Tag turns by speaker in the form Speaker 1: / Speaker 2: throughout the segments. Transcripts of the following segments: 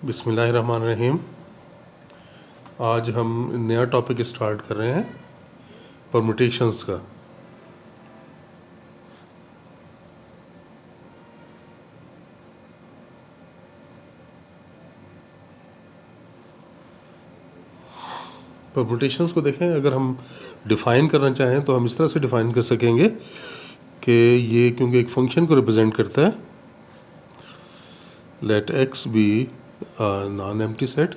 Speaker 1: बिस्मिल्लाहिर्रहमानिर्रहीम। आज हम नया टॉपिक स्टार्ट कर रहे हैं परमुटेशंस का। परमुटेशंस को देखें, अगर हम डिफ़ाइन करना चाहें तो हम इस तरह से डिफ़ाइन कर सकेंगे कि ये क्योंकि एक फंक्शन को रिप्रेजेंट करता है, let X be non empty set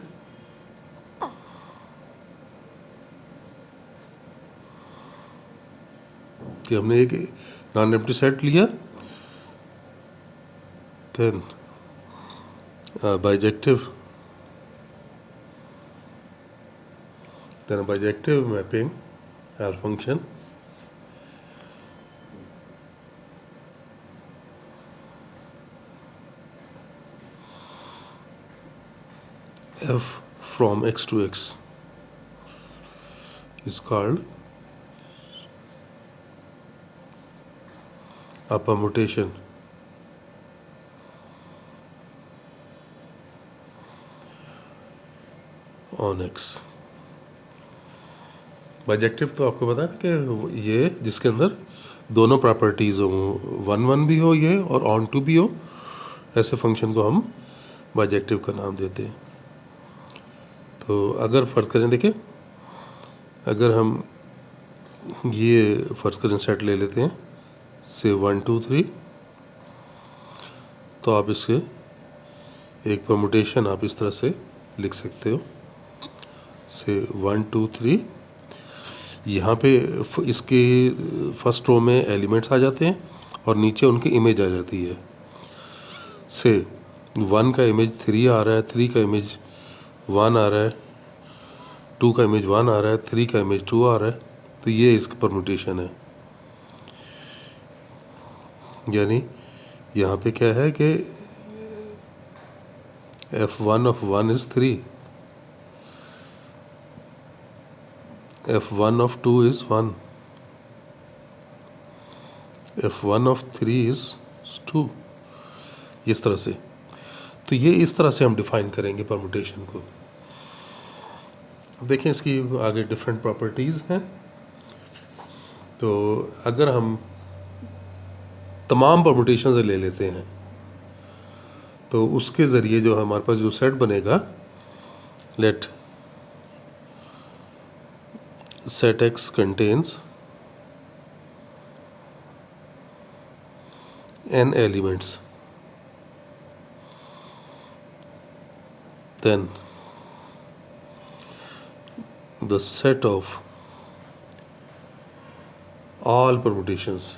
Speaker 1: कि हमने एक नॉन एम्प्टी सेट लिया, then bijective mapping or function f from x to x is called a permutation on x। Bijective तो आपको पता है कि ये जिसके अंदर दोनों प्रॉपर्टीज़ हो, 1 भी हो ये और ऑन टू भी हो, ऐसे फंक्शन को हम बाइजेक्टिव का नाम देते हैं। तो अगर फ़र्ज़ करें, देखिए, अगर हम ये फ़र्ज़ करें सेट ले लेते हैं से 1 2 3, तो आप इसके एक परमुटेशन आप इस तरह से लिख सकते हो से 1 2 3। यहाँ पे इसके फर्स्ट रो में एलिमेंट्स आ जाते हैं और नीचे उनकी इमेज आ जाती है। से 1 का इमेज 3 आ रहा है, 3 का इमेज 1 आ रहा है, 2 का इमेज 1 आ रहा है, 3 का इमेज 2 आ रहा है। तो ये इसका परमुटेशन है। यानी यहाँ पे क्या है कि f1 of 1 is 3, f1 of 2 is 1, f1 of 3 is 2, इस तरह से। तो ये इस तरह से हम डिफ़ाइन करेंगे परमुटेशन को। देखें, इसकी आगे डिफरेंट प्रॉपर्टीज़ हैं। तो अगर हम तमाम परमुटेशन ले लेते हैं तो उसके ज़रिए जो हमारे पास जो सेट बनेगा, let set X contains n elements, then the set of all permutations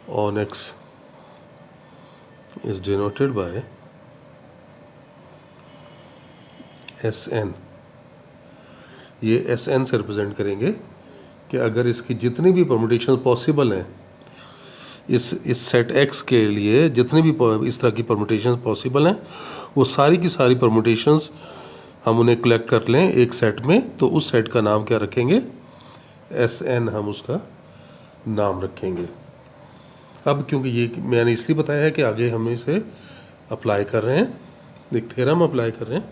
Speaker 1: on X is denoted by Sn। ये Sn से रिप्रेजेंट करेंगे कि अगर इसकी जितनी भी परमुटेशन पॉसिबल हैं, इस सेट X के लिए जितनी भी इस तरह की परमुटेशन पॉसिबल हैं, वो सारी की सारी परमुटेशंस हम उन्हें कलेक्ट कर लें एक सेट में, तो उस सेट का नाम क्या रखेंगे? Sn हम उसका नाम रखेंगे। अब क्योंकि ये मैंने इसलिए बताया है कि आगे हम इसे अप्लाई कर रहे हैं, एक थ्योरम अप्लाई कर रहे हैं।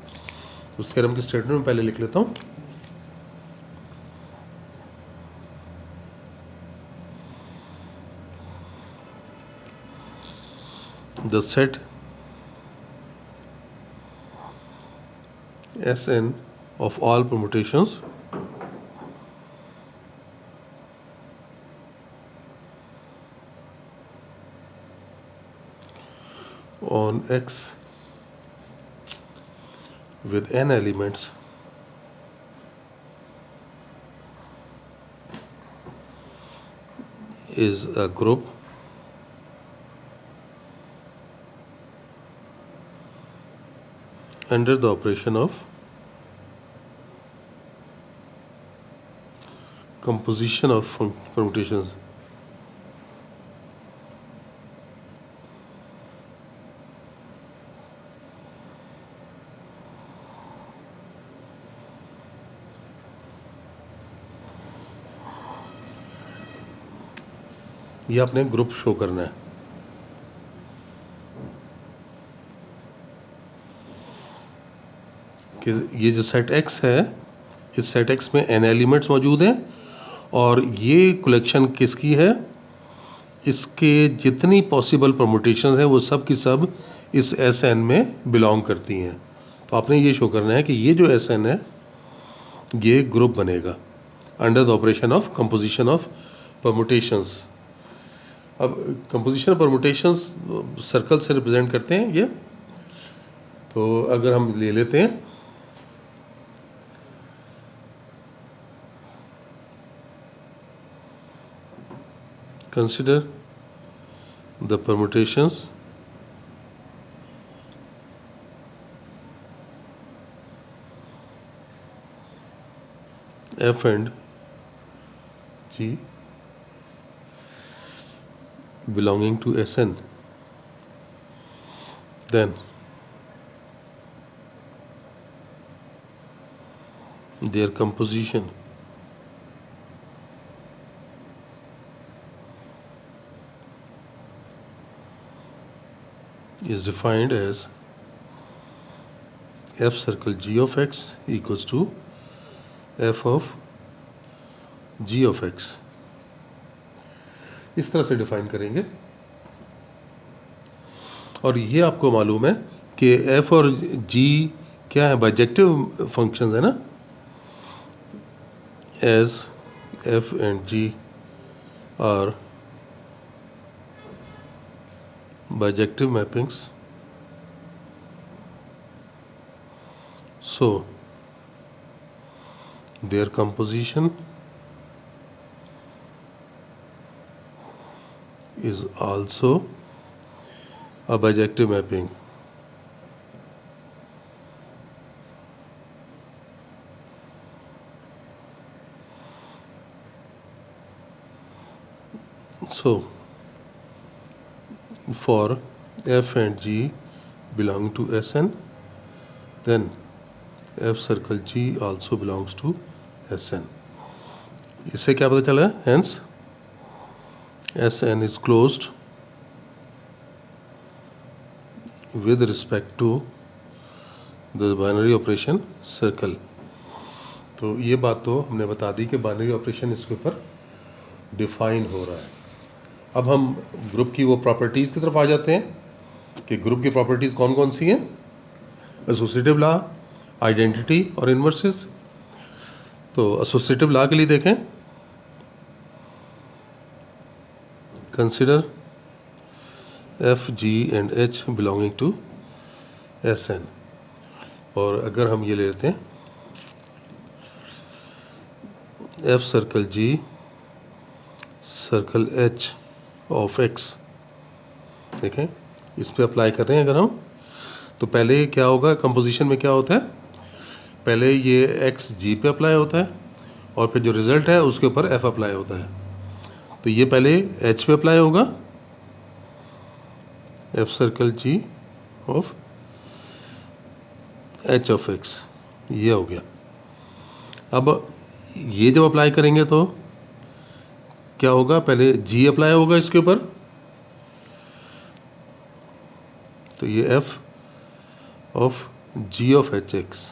Speaker 1: उस थ्योरम की स्टेटमेंट में पहले लिख लेता हूँ। The set Sn of all permutations on X with n elements is a group under the operation of composition of permutations ये आपने ग्रुप शो करना है। कि ये जो सेट एक्स है, इस सेट एक्स में n एलिमेंट्स मौजूद हैं और ये कलेक्शन किसकी है, इसके जितनी पॉसिबल परमुटेशंस हैं वो सब की सब इस एस एन में बिलोंग करती हैं। तो आपने ये शो करना है कि ये जो एस एन है ये ग्रुप बनेगा under the operation of composition of permutations. अब कंपोजिशन परमुटेशंस सर्कल से रिप्रेजेंट करते हैं ये। तो अगर हम ले लेते हैं consider the permutations f and g belonging to Sn, then their composition is defined as f circle g of x equals to f of g of x। इस तरह से डिफाइन करेंगे। और ये आपको मालूम है कि f और g क्या है, बाइजेक्टिव फंक्शंस है ना। As f and g are bijective mappings, so their composition is also a bijective mapping। So for f and g belong to Sn, then f circle g also belongs to Sn। इससे क्या पता चला? Hence Sn is closed with respect to the binary operation circle। तो ये बात तो हमने बता दी कि बाइनरी ऑपरेशन इसके ऊपर डिफाइन हो रहा है। अब हम ग्रुप की वो प्रॉपर्टीज़ की तरफ आ जाते हैं कि ग्रुप की प्रॉपर्टीज़ कौन कौन सी हैं। एसोसिएटिव लॉ, आइडेंटिटी और इन्वर्सेस। तो एसोसिएटिव लॉ के लिए देखें, consider F G and H belonging to S N. और अगर हम ये ले लेते हैं F circle G circle H of X, देखें इस पे अप्लाई कर रहे हैं अगर हम, तो पहले क्या होगा, कंपोजिशन में क्या होता है, पहले ये एक्स जी पे अप्लाई होता है और फिर जो रिजल्ट है उसके ऊपर एफ अप्लाई होता है। तो ये पहले एच पे अप्लाई होगा, F circle G of H of X, ये हो गया। अब ये जब अप्लाई करेंगे तो क्या होगा, पहले जी अप्लाई होगा इसके ऊपर, तो ये F of G of H X.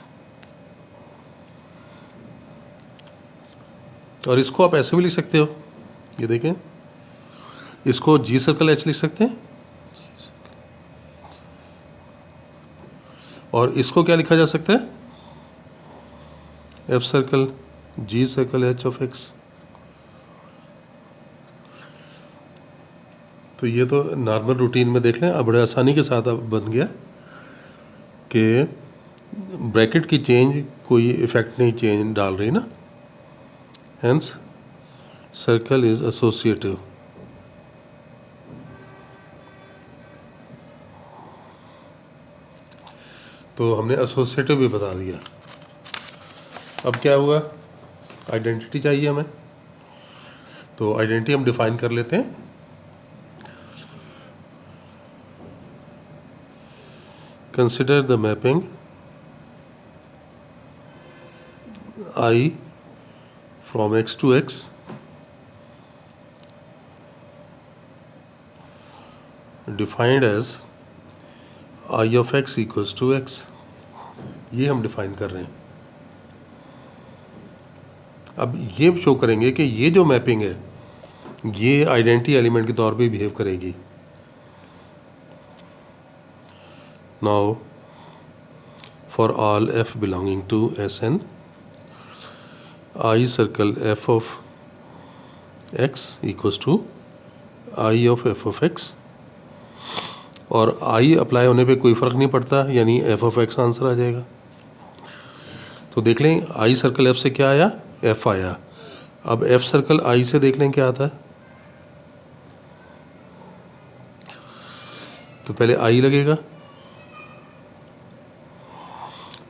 Speaker 1: और इसको आप ऐसे भी लिख सकते हो, ये देखें, इसको जी सर्कल एच लिख सकते हैं और इसको क्या लिखा जा सकता है, F circle G circle H of X. तो ये तो नॉर्मल रूटीन में देख लें, अब बड़े आसानी के साथ अब बन गया कि ब्रैकेट की चेंज कोई इफेक्ट नहीं चेंज डाल रही ना, हेंस सर्कल इज एसोसिएटिव। तो हमने एसोसिएटिव भी बता दिया। अब क्या हुआ, आइडेंटिटी चाहिए हमें, तो आइडेंटिटी हम डिफाइन कर लेते हैं। Consider the mapping I from x to x defined as I of x equals to X, ये हम डिफाइन कर रहे हैं। अब ये शो करेंगे कि ये जो मैपिंग है ये आइडेंटिटी एलिमेंट के तौर पे बिहेव करेगी। Now for all f belonging to Sn, I circle f of x equals to I of f of x, और I अप्लाई होने पे कोई फ़र्क नहीं पड़ता, यानी f ऑफ x आंसर आ जाएगा। तो देख लें I सर्कल f से क्या आया, f आया। अब f सर्कल I से देख लें क्या आता है। तो पहले I लगेगा,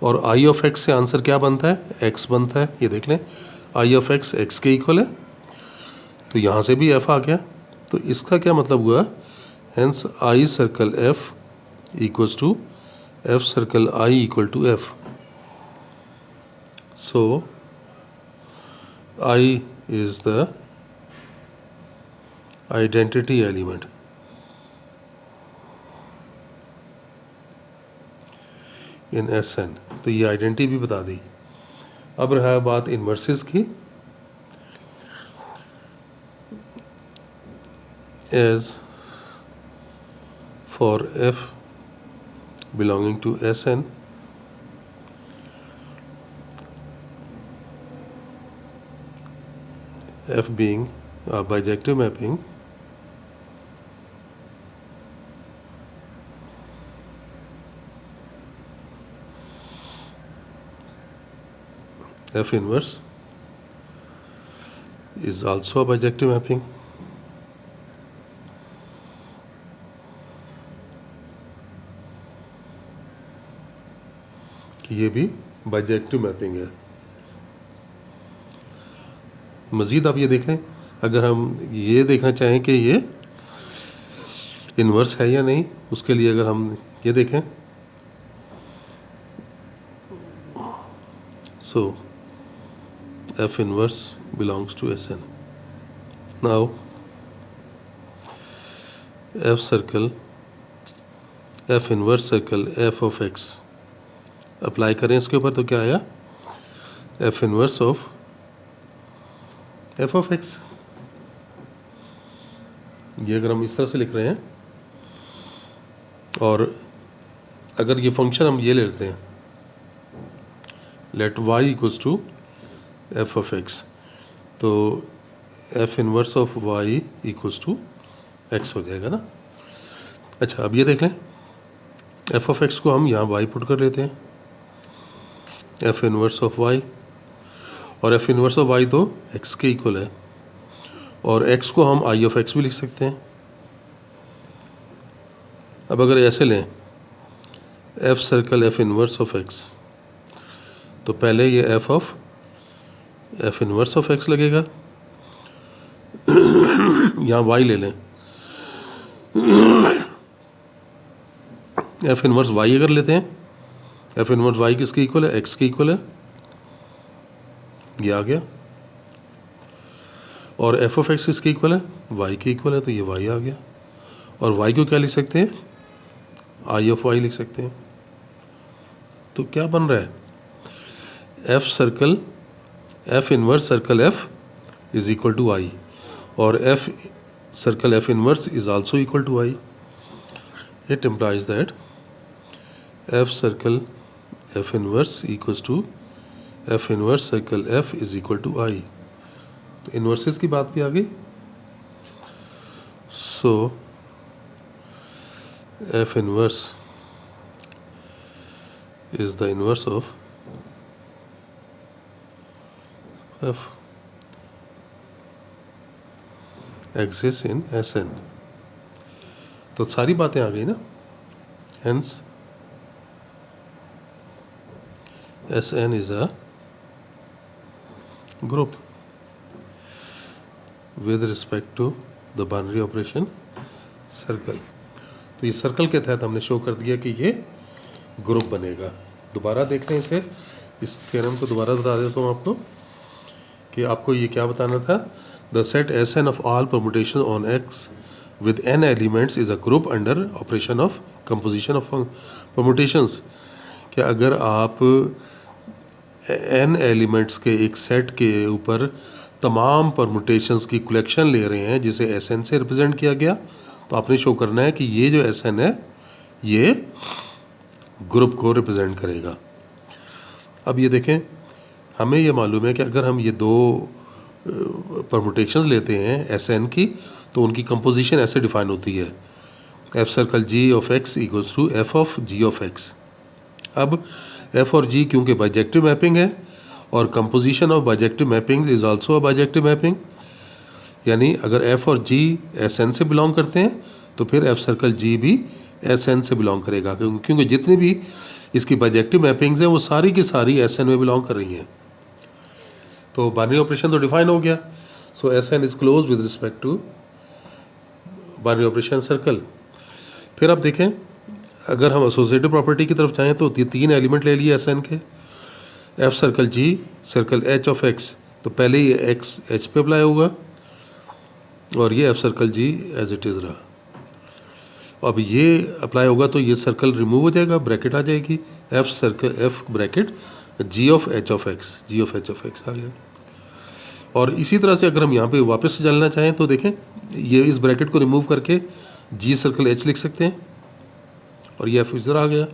Speaker 1: और I ऑफ x से आंसर क्या बनता है, x बनता है। ये देख लें I ऑफ x x के इक्वल है, तो यहाँ से भी f आ गया। तो इसका क्या मतलब हुआ, hence I circle f equals to f circle I equal to f। So I is the identity element in Sn। तो ये आइडेंटिटी भी बता दी। अब रहा बात इन्वर्सेस की। As for f belonging to Sn, f being a bijective mapping, f inverse is also a bijective mapping। ये भी बाइजेक्टिव मैपिंग है। मज़ीद आप ये देख लें, अगर हम ये देखना चाहें कि ये इन्वर्स है या नहीं, उसके लिए अगर हम ये देखें, सो f inverse belongs to Sn। now f circle f inverse circle f of x apply करें इसके ऊपर, तो क्या आया, f inverse of f of x। ये अगर हम इस तरह से लिख रहे हैं, और अगर ये फंक्शन हम ये ले लेते हैं, let y equals to f of x, तो f inverse of y equals to x हो जाएगा ना। अच्छा, अब ये देख लें, f ऑफ x को हम यहाँ y पुट कर लेते हैं, f इनवर्स ऑफ y, और f इनवर्स ऑफ y तो x के इक्वल है, और x को हम I ऑफ x भी लिख सकते हैं। अब अगर ऐसे लें f circle f inverse of x, तो पहले ये f इनवर्स ऑफ x लगेगा, यहाँ y ले लें, f इनवर्स y अगर लेते हैं, f इनवर्स y किसके इक्वल है, x के इक्वल है, ये आ गया, और f ऑफ x किसके इक्वल है, y के इक्वल है, तो ये y आ गया, और y को क्या लिख सकते हैं, I ऑफ y लिख सकते हैं। तो क्या बन रहा है, f circle f inverse circle f is equal to I, और f circle f inverse is also equal to I। It implies that f circle f inverse equals to f inverse circle f is equal to I। तो inverses की बात भी आ गई। So f inverse is the inverse of f exists in Sn। तो सारी बातें आ गई ना, hence Sn is a group with respect to the binary operation circle। तो ये सर्कल के तहत हमने शो कर दिया कि ये ग्रुप बनेगा। दोबारा देखते हैं इसे, इस थ्योरम को दोबारा बता देता हूँ आपको कि आपको ये क्या बताना था। The set Sn of all permutation on x with n elements is a group under operation of composition of permutations। कि अगर आप n एलिमेंट्स के एक सेट के ऊपर तमाम परमुटेशंस की कलेक्शन ले रहे हैं जिसे Sn से रिप्रेजेंट किया गया, तो आपने शो करना है कि ये जो Sn है ये ग्रुप को रिप्रेजेंट करेगा। अब ये देखें, हमें ये मालूम है कि अगर हम ये दो परमुटेशंस लेते हैं Sn की, तो उनकी कंपोजिशन ऐसे डिफाइन होती है, f circle g of x equals to f of g of x। अब f और g क्योंकि बाइजेक्टिव मैपिंग है और composition of bijective mapping is also a bijective mapping, यानी अगर f और g Sn से बिलोंग करते हैं तो फिर f सर्कल g भी Sn से बिलोंग करेगा, क्योंकि जितनी भी इसकी बाइजेक्टिव मैपिंग्स हैं वो सारी की सारी Sn में बिलोंग कर रही हैं। तो बाइनरी ऑपरेशन तो डिफाइन हो गया। So Sn is close with respect to binary operation circle. फिर आप देखें, अगर हम एसोसिएटिव प्रॉपर्टी की तरफ जाएं तो तीन एलिमेंट ले लिए Sn के, f circle g circle h of x, तो पहले ये x h पे अप्लाई होगा और ये f circle g as it is रहा। अब ये अप्लाई होगा तो ये सर्कल रिमूव हो जाएगा, ब्रैकेट आ जाएगी, f circle f bracket g of h of x, g of h of x आ गया। और इसी तरह से अगर हम यहाँ पे वापस से चलना चाहें तो देखें, ये इस ब्रैकेट को रिमूव करके g सर्कल h लिख सकते हैं और ये f इधर आ गया।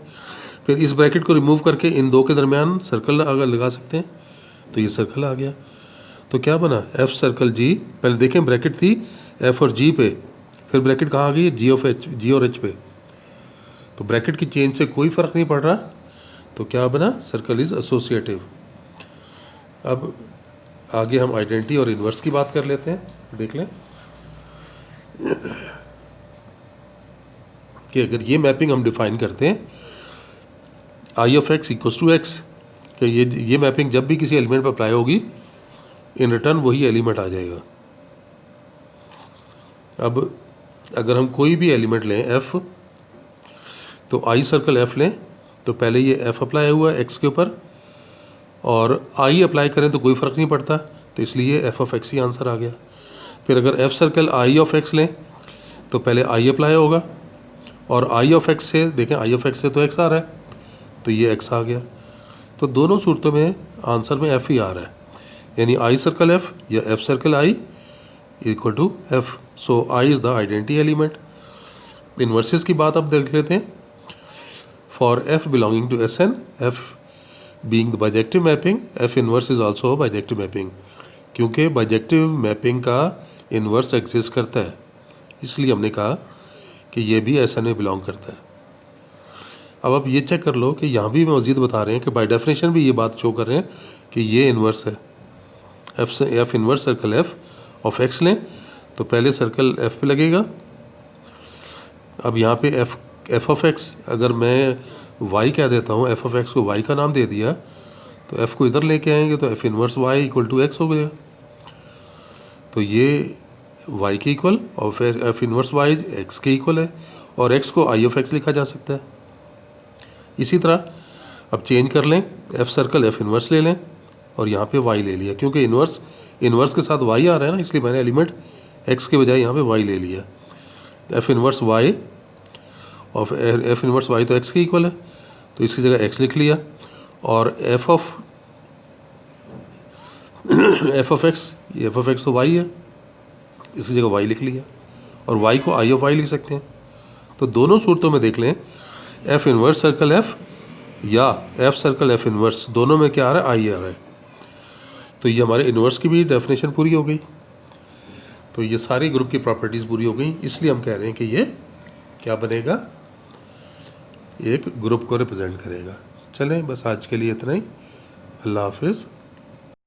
Speaker 1: फिर इस ब्रैकेट को रिमूव करके इन दो के दरमियान सर्कल अगर लगा सकते हैं तो ये सर्कल आ गया। तो क्या बना, f सर्कल g, पहले देखें ब्रैकेट थी f और g पे, फिर ब्रैकेट कहाँ आ गई, g ऑफ h, g और h पे, तो ब्रैकेट की चेंज से कोई फ़र्क नहीं पड़ रहा, तो क्या बना, सर्कल इज़ एसोसिएटिव। अब आगे हम आइडेंटिटी और इन्वर्स की बात कर लेते हैं। देख लें कि अगर ये मैपिंग हम डिफाइन करते हैं I of x equals to x, कि ये मैपिंग जब भी किसी एलिमेंट पर अप्लाई होगी इन रिटर्न वही एलिमेंट आ जाएगा। अब अगर हम कोई भी एलिमेंट लें f, तो आई सर्कल f लें तो पहले ये f अप्लाई हुआ है x के ऊपर, और i अप्लाई करें तो कोई फ़र्क नहीं पड़ता, तो इसलिए f ऑफ x ही आंसर आ गया। फिर अगर f circle i of x लें तो पहले i अप्लाई होगा और i ऑफ x से देखें, i ऑफ x से तो x आ रहा है तो ये x आ गया। तो दोनों सूरतों में आंसर में f ही आ रहा है, यानी i सर्कल f या f circle i equal to f। So i is the identity element. Inverses की बात अब देख लेते हैं। For f belonging to Sn, f being the bijective mapping, f inverse is also bijective mapping, क्योंकि bijective mapping का inverse exist करता है, इसलिए हमने कहा कि ये भी Sn में बिलोंग करता है। अब आप ये चेक कर लो कि यहाँ भी मज़ीद बता रहे हैं कि बाय डेफिनेशन भी ये बात शो कर रहे हैं कि ये इन्वर्स है। f inverse circle f of x लें तो पहले सर्कल f पे लगेगा। अब यहाँ पे f ऑफ x, अगर मैं y कह देता हूँ, f ऑफ x को y का नाम दे दिया, तो f को इधर लेके आएंगे तो f inverse y equal to x हो गया। तो ये y के इक्वल और फिर f इन्वर्स y x के इक्वल है, और x को i ऑफ x लिखा जा सकता है। इसी तरह अब चेंज कर लें, f सर्कल f इन्वर्स ले लें और यहाँ पे y ले लिया, क्योंकि इन्वर्स के साथ y आ रहा है ना, इसलिए मैंने एलिमेंट x के बजाय यहाँ पे y ले लिया। f इन्वर्स y और f इन्वर्स y तो x के इक्वल है, तो इसकी जगह x लिख लिया, और f ऑफ x तो y है, इसकी जगह y लिख लिया, और y को i ऑफ y लिख सकते हैं। तो दोनों सूरतों में देख लें, f इन्वर्स सर्कल f या f सर्कल f इन्वर्स, दोनों में क्या आ रहा है, i आ रहा है। तो ये हमारे इन्वर्स की भी डेफिनेशन पूरी हो गई। तो ये सारी ग्रुप की प्रॉपर्टीज़ पूरी हो गई, इसलिए हम कह रहे हैं कि ये क्या बनेगा, एक ग्रुप को रिप्रेजेंट करेगा। चलें, बस आज के लिए इतना ही। अल्लाह हाफिज़।